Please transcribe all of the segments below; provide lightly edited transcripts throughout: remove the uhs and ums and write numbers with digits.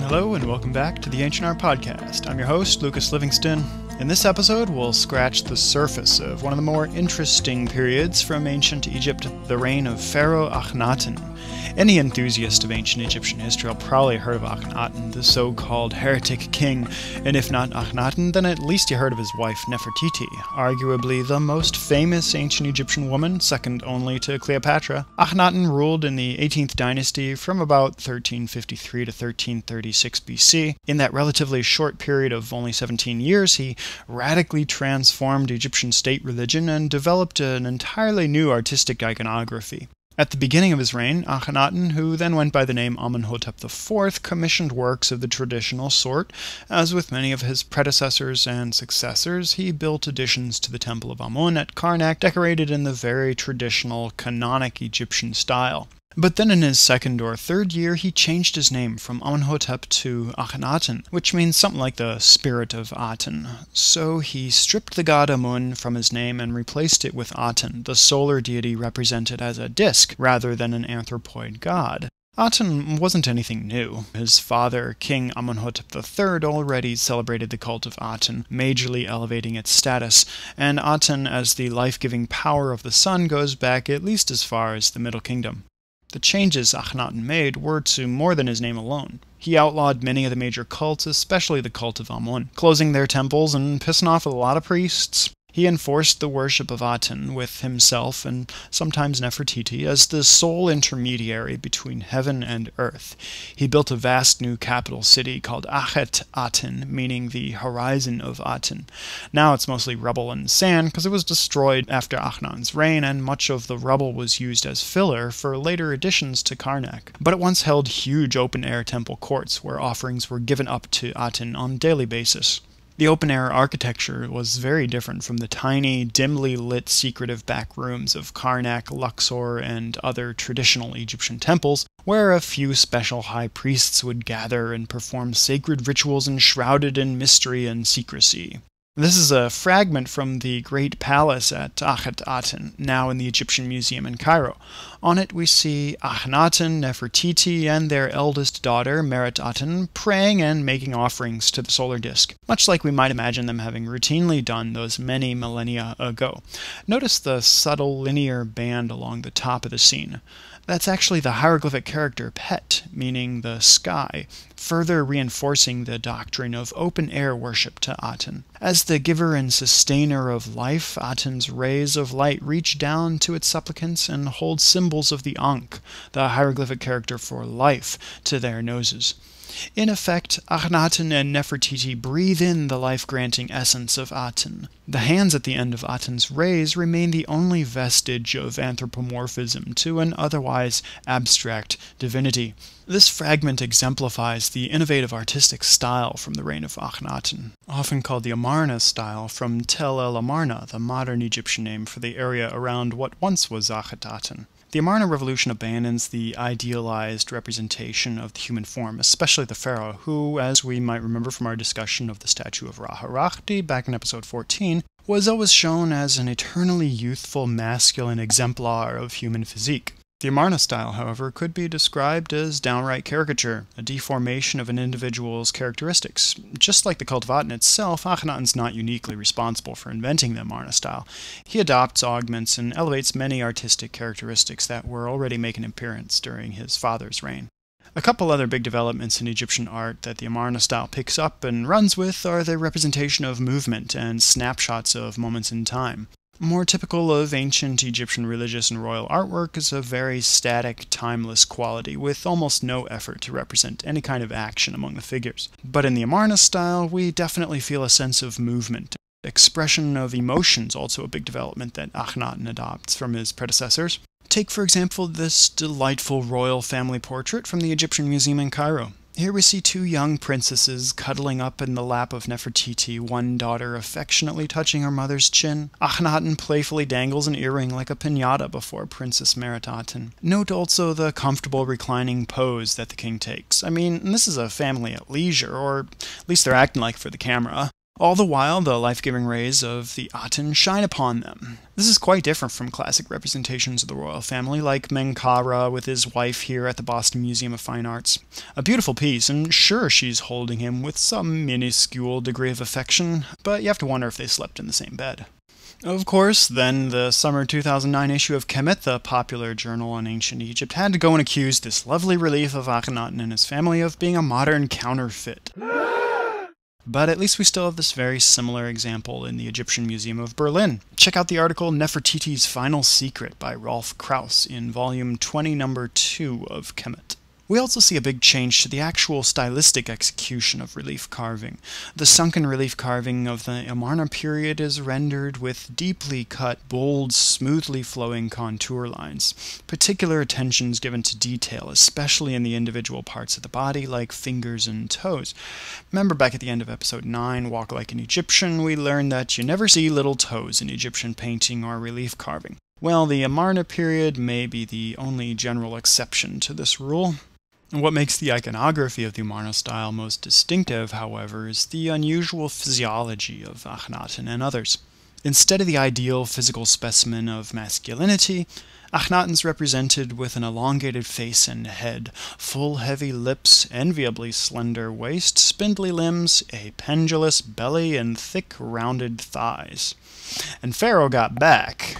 Hello and welcome back to the Ancient Art Podcast. I'm your host, Lucas Livingston. In this episode, we'll scratch the surface of one of the more interesting periods from ancient Egypt, the reign of Pharaoh Akhenaten. Any enthusiast of ancient Egyptian history will probably heard of Akhenaten, the so-called heretic king, and if not Akhenaten, then at least you heard of his wife Nefertiti, arguably the most famous ancient Egyptian woman, second only to Cleopatra. Akhenaten ruled in the 18th dynasty from about 1353 to 1336 BC. In that relatively short period of only 17 years, he radically transformed Egyptian state religion and developed an entirely new artistic iconography. At the beginning of his reign, Akhenaten, who then went by the name Amenhotep IV, commissioned works of the traditional sort. As with many of his predecessors and successors, he built additions to the Temple of Amun at Karnak, decorated in the very traditional canonic Egyptian style. But then in his second or third year, he changed his name from Amenhotep to Akhenaten, which means something like the spirit of Aten. So he stripped the god Amun from his name and replaced it with Aten, the solar deity represented as a disk rather than an anthropoid god. Aten wasn't anything new. His father, King Amenhotep III, already celebrated the cult of Aten, majorly elevating its status, and Aten as the life-giving power of the sun goes back at least as far as the Middle Kingdom. The changes Akhenaten made were to more than his name alone. He outlawed many of the major cults, especially the cult of Amun, closing their temples and pissing off a lot of priests. He enforced the worship of Aten, with himself and sometimes Nefertiti as the sole intermediary between heaven and earth. He built a vast new capital city called Akhenaten, meaning the horizon of Aten. Now it's mostly rubble and sand because it was destroyed after Akhenaten's reign, and much of the rubble was used as filler for later additions to Karnak. But it once held huge open-air temple courts where offerings were given up to Aten on a daily basis. The open-air architecture was very different from the tiny, dimly lit, secretive back rooms of Karnak, Luxor, and other traditional Egyptian temples, where a few special high priests would gather and perform sacred rituals enshrouded in mystery and secrecy. This is a fragment from the Great Palace at Akhenaten, now in the Egyptian Museum in Cairo. On it we see Akhenaten, Nefertiti, and their eldest daughter, Aten, praying and making offerings to the solar disk, much like we might imagine them having routinely done those many millennia ago. Notice the subtle linear band along the top of the scene. That's actually the hieroglyphic character Pet, meaning the sky, further reinforcing the doctrine of open-air worship to Aten. As the giver and sustainer of life, Aten's rays of light reach down to its supplicants and hold symbols of the Ankh, the hieroglyphic character for life, to their noses. In effect, Akhenaten and Nefertiti breathe in the life-granting essence of Aten. The hands at the end of Aten's rays remain the only vestige of anthropomorphism to an otherwise abstract divinity. This fragment exemplifies the innovative artistic style from the reign of Akhenaten, often called the Amarna Style from Tel el Amarna, the modern Egyptian name for the area around what once was Akhenaten. The Amarna revolution abandons the idealized representation of the human form, especially the pharaoh, who, as we might remember from our discussion of the statue of Ra-Harakhti back in episode 14, was always shown as an eternally youthful masculine exemplar of human physique. The Amarna style, however, could be described as downright caricature, a deformation of an individual's characteristics. Just like the cult of Aten itself, Akhenaten's not uniquely responsible for inventing the Amarna style. He adopts, augments, and elevates many artistic characteristics that were already making an appearance during his father's reign. A couple other big developments in Egyptian art that the Amarna style picks up and runs with are the representation of movement and snapshots of moments in time. More typical of ancient Egyptian religious and royal artwork is a very static, timeless quality, with almost no effort to represent any kind of action among the figures. But in the Amarna style, we definitely feel a sense of movement. Expression of emotions also a big development that Akhenaten adopts from his predecessors. Take, for example, this delightful royal family portrait from the Egyptian Museum in Cairo. Here we see two young princesses cuddling up in the lap of Nefertiti, one daughter affectionately touching her mother's chin. Akhenaten playfully dangles an earring like a piñata before Princess Aten. Note also the comfortable reclining pose that the king takes. I mean, this is a family at leisure, or at least they're acting like for the camera. All the while, the life-giving rays of the Aten shine upon them. This is quite different from classic representations of the royal family, like Menkaure with his wife here at the Boston Museum of Fine Arts. A beautiful piece, and sure, she's holding him with some minuscule degree of affection, but you have to wonder if they slept in the same bed. Of course, then, the summer 2009 issue of Kemet, the popular journal on ancient Egypt, had to go and accuse this lovely relief of Akhenaten and his family of being a modern counterfeit. But at least we still have this very similar example in the Egyptian Museum of Berlin. Check out the article Nefertiti's Final Secret by Rolf Krauss in volume 20, number 2 of Kemet. We also see a big change to the actual stylistic execution of relief carving. The sunken relief carving of the Amarna period is rendered with deeply cut, bold, smoothly flowing contour lines. Particular attention is given to detail, especially in the individual parts of the body, like fingers and toes. Remember back at the end of episode 9, Walk Like an Egyptian, we learned that you never see little toes in Egyptian painting or relief carving. Well, the Amarna period may be the only general exception to this rule. What makes the iconography of the Amarna style most distinctive, however, is the unusual physiology of Akhenaten and others. Instead of the ideal physical specimen of masculinity, Akhenaten's represented with an elongated face and head, full heavy lips, enviably slender waist, spindly limbs, a pendulous belly, and thick rounded thighs. And Pharaoh got back.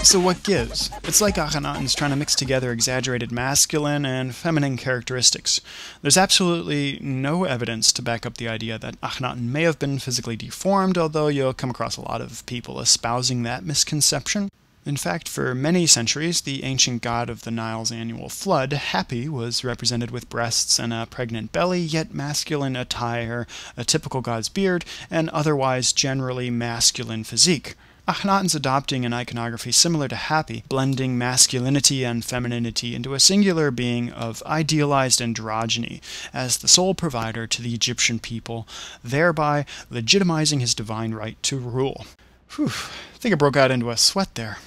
So what gives? It's like Akhenaten's trying to mix together exaggerated masculine and feminine characteristics. There's absolutely no evidence to back up the idea that Akhenaten may have been physically deformed, although you'll come across a lot of people espousing that misconception. In fact, for many centuries, the ancient god of the Nile's annual flood, Hapi, was represented with breasts and a pregnant belly, yet masculine attire, a typical god's beard, and otherwise generally masculine physique. Akhenaten's adopting an iconography similar to Hapi, blending masculinity and femininity into a singular being of idealized androgyny as the sole provider to the Egyptian people, thereby legitimizing his divine right to rule. Whew, I think I broke out into a sweat there.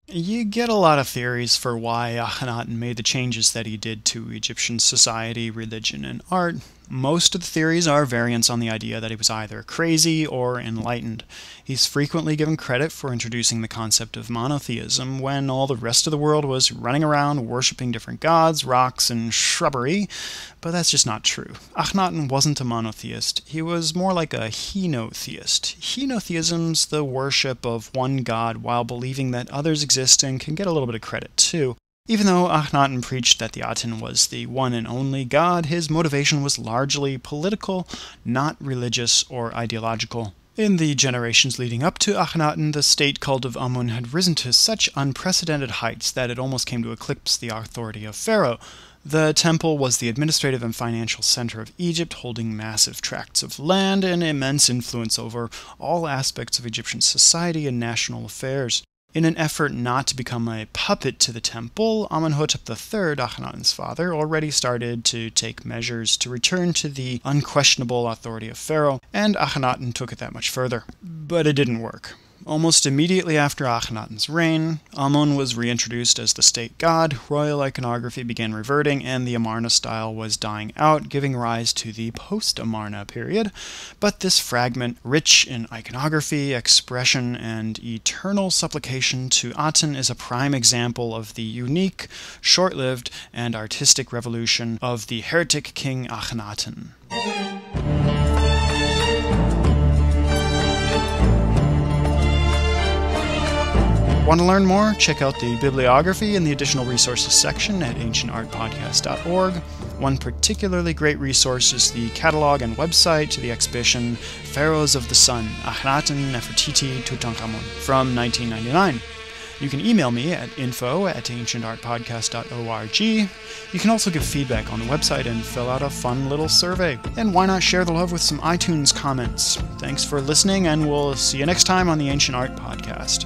You get a lot of theories for why Akhenaten made the changes that he did to Egyptian society, religion, and art. Most of the theories are variants on the idea that he was either crazy or enlightened. He's frequently given credit for introducing the concept of monotheism when all the rest of the world was running around worshipping different gods, rocks, and shrubbery, but that's just not true. Akhenaten wasn't a monotheist. He was more like a henotheist. Henotheism's the worship of one god while believing that others exist and can get a little bit of credit too. Even though Akhenaten preached that the Aten was the one and only god, his motivation was largely political, not religious or ideological. In the generations leading up to Akhenaten, the state cult of Amun had risen to such unprecedented heights that it almost came to eclipse the authority of Pharaoh. The temple was the administrative and financial center of Egypt, holding massive tracts of land and immense influence over all aspects of Egyptian society and national affairs. In an effort not to become a puppet to the temple, Amenhotep III, Akhenaten's father, already started to take measures to return to the unquestionable authority of Pharaoh, and Akhenaten took it that much further. But it didn't work. Almost immediately after Akhenaten's reign, Amun was reintroduced as the state god, royal iconography began reverting, and the Amarna style was dying out, giving rise to the post-Amarna period. But this fragment, rich in iconography, expression, and eternal supplication to Aten, is a prime example of the unique, short-lived, and artistic revolution of the heretic king Akhenaten. Want to learn more? Check out the bibliography in the additional resources section at ancientartpodcast.org. One particularly great resource is the catalog and website to the exhibition Pharaohs of the Sun, Akhenaten, Nefertiti, Tutankhamun from 1999. You can email me at info@ancientartpodcast.org. You can also give feedback on the website and fill out a fun little survey. And why not share the love with some iTunes comments? Thanks for listening, and we'll see you next time on the Ancient Art Podcast.